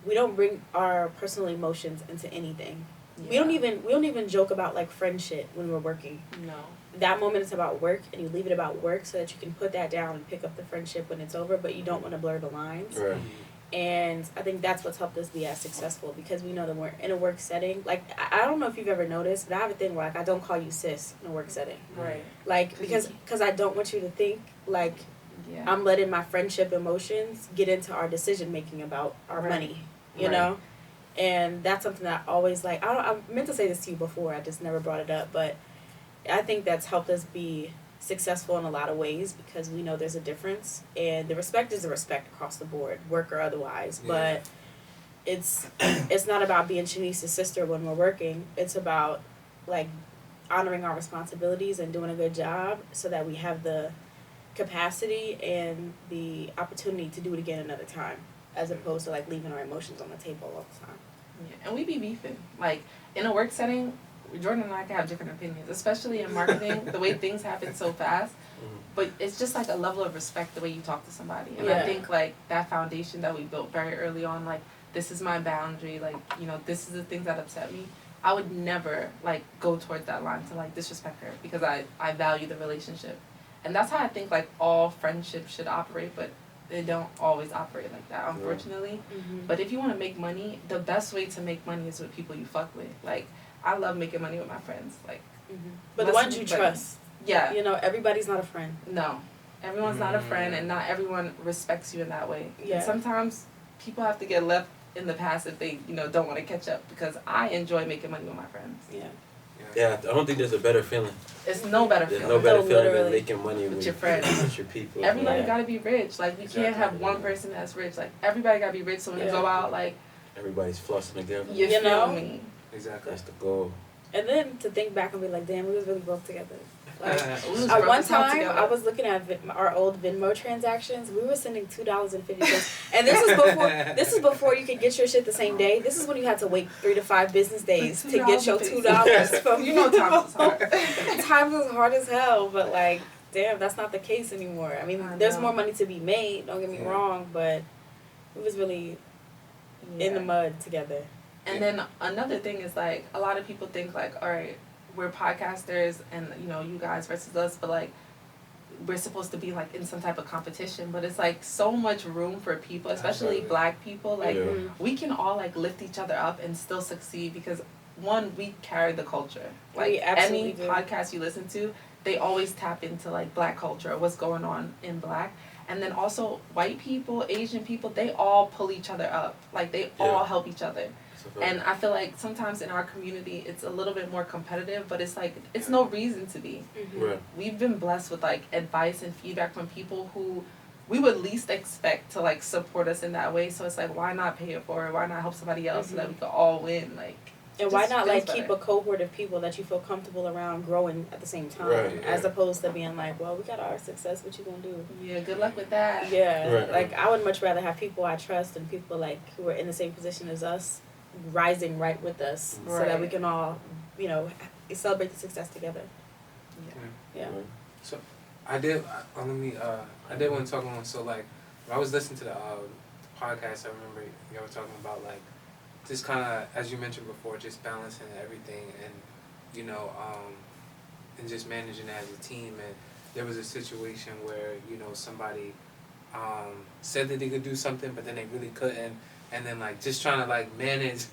we don't bring our personal emotions into anything. We don't even joke about like friend shit when we're working. No. That moment is about work, and you leave it about work so that you can put that down and pick up the friendship when it's over, but you don't want to blur the lines. Right. And I think that's what's helped us be as successful, because we know that we're in a work setting. Like, I don't know if you've ever noticed, but I have a thing where, like, I don't call you sis in a work setting. Right. Like, because I don't want you to think, like, I'm letting my friendship emotions get into our decision-making about our money, you know? And that's something that I always, like, I meant to say this to you before, I just never brought it up, but I think that's helped us be successful in a lot of ways, because we know there's a difference, and the respect is a respect across the board, work or otherwise. But it's not about being Shanice's sister when we're working. It's about like honoring our responsibilities and doing a good job so that we have the capacity and the opportunity to do it again another time, as opposed to like leaving our emotions on the table all the time. And we be beefing like in a work setting. Jordan and I can have different opinions, especially in marketing, the way things happen so fast. But it's just like a level of respect the way you talk to somebody. And I think like that foundation that we built very early on, like this is my boundary, like, you know, this is the things that upset me. I would never like go towards that line to like disrespect her, because I value the relationship. And that's how I think like all friendships should operate, but they don't always operate like that, unfortunately. But if you want to make money, the best way to make money is with people you fuck with. Like, I love making money with my friends, like. But the ones you trust. Yeah. You know, everybody's not a friend. No, everyone's not a friend, and not everyone respects you in that way. Yeah. And sometimes people have to get left in the past if they, you know, don't want to catch up, because I enjoy making money with my friends. Yeah. Yeah, I don't think there's a better feeling. It's no better There's feeling. no better No, feeling literally. than making money With your friends. with your people. Everybody Yeah. gotta be rich. Like, we can't have one person that's rich. Like, everybody gotta be rich. So when you Yeah. go out, like, Everybody's flossing together. you You feel know? me? Exactly. That's the goal. And then to think back and be like, damn, we was really broke together. Like, We was at broke one as hell time, together. I was looking at our old Venmo transactions. We were sending $2.50, and this is before you could get your shit the same day. This is when you had to wait 3 to 5 business days to get your $2 from. You know, times is hard. Times was hard as hell, but like, damn, that's not the case anymore. I mean, there's know. more money to be made. Don't get me wrong, but it was really in the mud together. And then another thing is, like, a lot of people think, like, all right, we're podcasters and, you know, you guys versus us, but, like, we're supposed to be, like, in some type of competition. But it's, like, so much room for people, especially Black people. Like, we can all, like, lift each other up and still succeed because, one, we carry the culture. Like, We absolutely any do. podcast you listen to, they always tap into, like, Black culture, what's going on in Black. And then also, white people, Asian people, they all pull each other up. Like, they all help each other. And I feel like sometimes in our community, it's a little bit more competitive, but it's like, it's no reason to be. Mm-hmm. Right. We've been blessed with, like, advice and feedback from people who we would least expect to, like, support us in that way. So it's like, why not pay it forward? Why not help somebody else so that we could all win? Like, and why just not, feels like, keep better. a cohort of people that you feel comfortable around growing at the same time, Right, as opposed to being like, well, we got our success, what you gonna do? Yeah, good luck with that. Yeah, Right. like, I would much rather have people I trust and people, like, who are in the same position as us, rising right with us, so that we Right. can all, you know, celebrate the success together. Yeah. So I did want to talk on, so like when I was listening to the podcast, I remember y'all were talking about like just kind of, as you mentioned before, just balancing everything and you know and just managing it as a team. And there was a situation where you know somebody said that they could do something but then they really couldn't, and then like just trying to like manage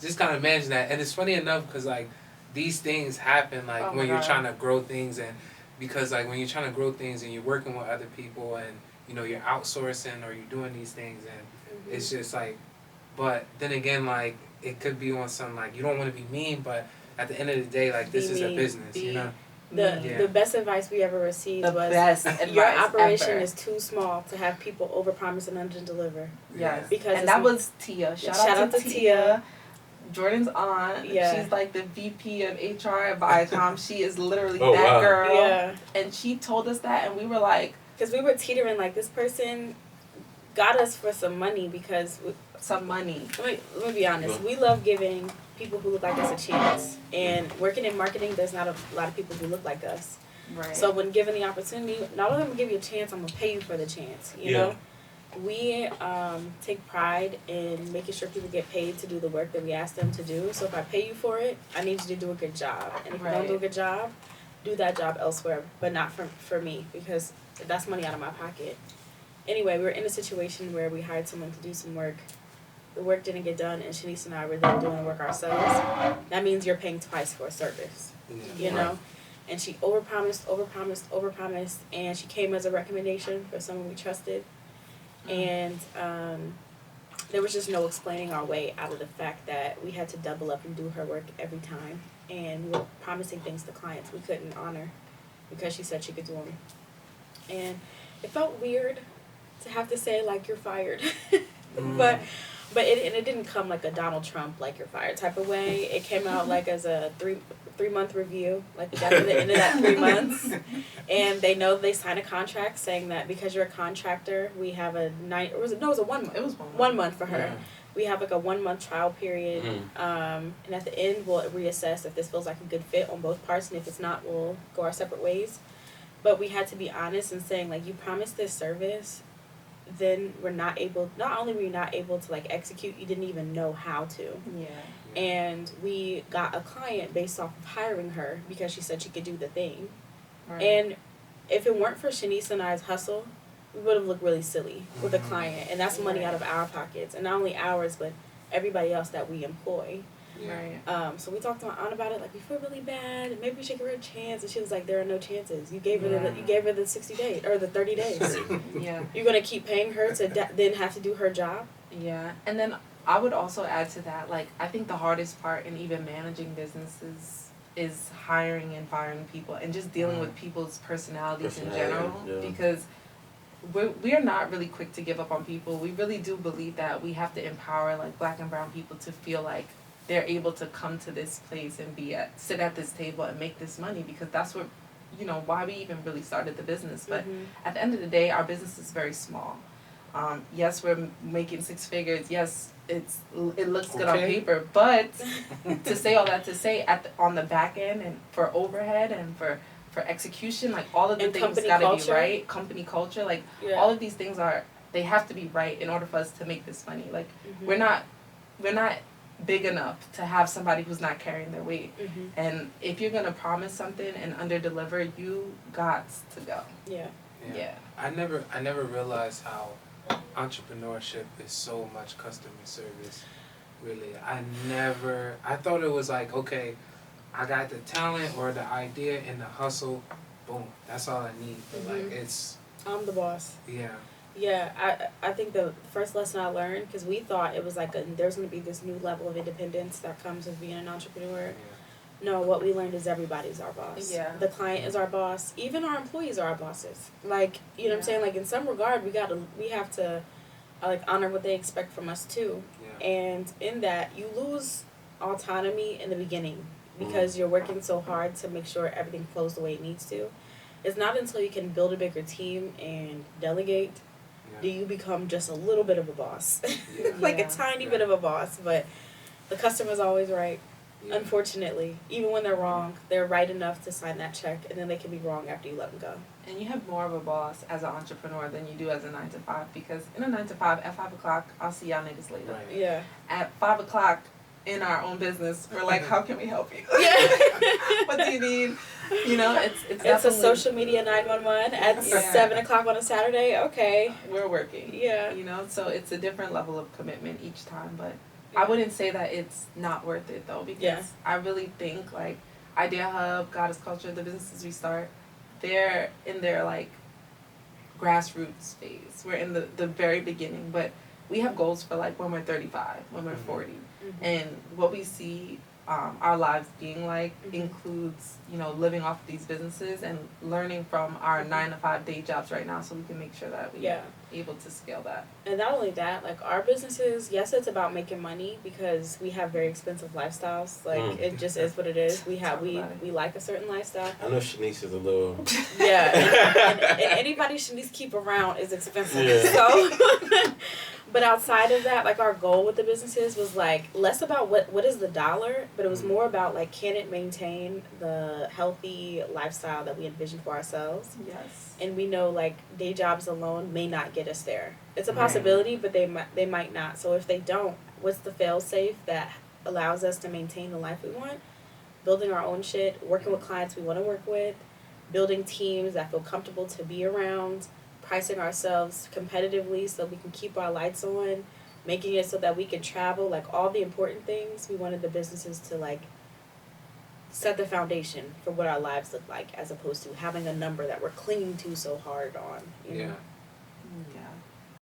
just kind of manage that. And it's funny enough because like these things happen like when you're trying to grow things, and because like when you're trying to grow things and you're working with other people and you know you're outsourcing or you're doing these things, and it's just like, but then again like it could be on some like you don't want to be mean, but at the end of the day like this is a business, you know. The best advice we ever received The was best advice your operation ever. is too small to have people overpromise and underdeliver. Yes. Because and that was Tia. Shout out to Tia. Jordan's aunt. Yeah. She's like the VP of HR at Viacom. She is literally Oh, that wow. girl. Yeah. And she told us that, and we were like, Because we were teetering like this person got us for some money because some money. let me be honest. We love giving people who look like us a chance. And working in marketing, there's not a lot of people who look like us. Right. So when given the opportunity, not only am I gonna give you a chance, I'm gonna pay you for the chance. You know, we take pride in making sure people get paid to do the work that we ask them to do. So if I pay you for it, I need you to do a good job. And if you don't do a good job, do that job elsewhere, but not for me, because that's money out of my pocket. Anyway, we were in a situation where we hired someone to do some work. The work didn't get done, and Shanice and I were then doing the work ourselves. That means you're paying twice for a service, you know? And she overpromised, and she came as a recommendation for someone we trusted. And there was just no explaining our way out of the fact that we had to double up and do her work every time. And we were promising things to clients we couldn't honor because she said she could do them. And it felt weird to have to say, like, you're fired. But it didn't come like a Donald Trump, like, you're fired type of way. It came out like as a three-month review. Like, we got to the end of that 3 months. And they know they signed a contract saying that because you're a contractor, we have a 1 month. It was 1 month for her. Yeah. We have like a 1 month trial period. And at the end, we'll reassess if this feels like a good fit on both parts. And if it's not, we'll go our separate ways. But we had to be honest in saying, like, you promised this service, then not only were you not able to like execute, you didn't even know how to. And we got a client based off of hiring her because she said she could do the thing. And if it weren't for Shanice and I's hustle, we would have looked really silly with a client, and that's money out of our pockets, and not only ours but everybody else that we employ. So we talked to my aunt about it, like, we feel really bad, maybe we should give her a chance, and she was like, there are no chances. You gave her the 60 days or the 30 days. You're gonna keep paying her to then have to do her job. And then I would also add to that, like, I think the hardest part in even managing businesses is hiring and firing people and just dealing with people's personalities in general. Yeah. Because we are not really quick to give up on people. We really do believe that we have to empower like Black and brown people to feel like they're able to come to this place and sit at this table and make this money, because that's what, why we even really started the business. But at the end of the day, our business is very small. Yes, we're making 6 figures. Yes, it looks good on paper, but to say all that, to say on the back end and for overhead and for execution, like all of the things gotta be right. Company culture, like all of these things they have to be right in order for us to make this money. Like we're not big enough to have somebody who's not carrying their weight. And if you're gonna promise something and under deliver, you got to go. Yeah. I never realized how entrepreneurship is so much customer service. Really, I thought it was like, okay, I got the talent or the idea and the hustle, boom, that's all I need. But like I'm the boss. Yeah. Yeah, I think the first lesson I learned, because we thought it was like there's going to be this new level of independence that comes with being an entrepreneur. No, what we learned is everybody's our boss. Yeah. The client is our boss. Even our employees are our bosses. Like, you know what I'm saying? Like, in some regard, we have to like honor what they expect from us too. Yeah. And in that, you lose autonomy in the beginning because you're working so hard to make sure everything flows the way it needs to. It's not until you can build a bigger team and delegate do you become just a little bit of a boss. Like a tiny bit of a boss, but the customer's always right. Unfortunately, even when they're wrong, they're right enough to sign that check, and then they can be wrong after you let them go. And you have more of a boss as an entrepreneur than you do as a 9 to 5, because in a 9 to 5, at 5 o'clock, I'll see y'all niggas later. Right. Yeah. At 5 o'clock in our own business, we're like, how can we help you? What do you need? It's a social media 911 at 7 o'clock on a Saturday. Okay, we're working. Yeah. So it's a different level of commitment each time, but I wouldn't say that it's not worth it though, because I really think like Idea Hub, Goddess Culture, the businesses we start, they're in their like grassroots phase. We're in the very beginning, but we have goals for like when we're 35, when we're 40, and what we see our lives being like includes, living off these businesses and learning from our 9 to 5 day jobs right now, so we can make sure that we're able to scale that. And not only that, like our businesses, yes, it's about making money because we have very expensive lifestyles. Like it just is what it is. We like a certain lifestyle. I know Shanice is a little. And anybody Shanice keep around is expensive. Yeah. So. But outside of that, like our goal with the businesses was like less about what is the dollar, but it was more about like can it maintain the healthy lifestyle that we envision for ourselves. Yes. And we know like day jobs alone may not get us there. It's a possibility, but they might not. So if they don't, what's the fail safe that allows us to maintain the life we want? Building our own shit, working with clients we want to work with, building teams that feel comfortable to be around, pricing ourselves competitively so we can keep our lights on, making it so that we can travel, like all the important things. We wanted the businesses to like set the foundation for what our lives look like, as opposed to having a number that we're clinging to so hard on. You know?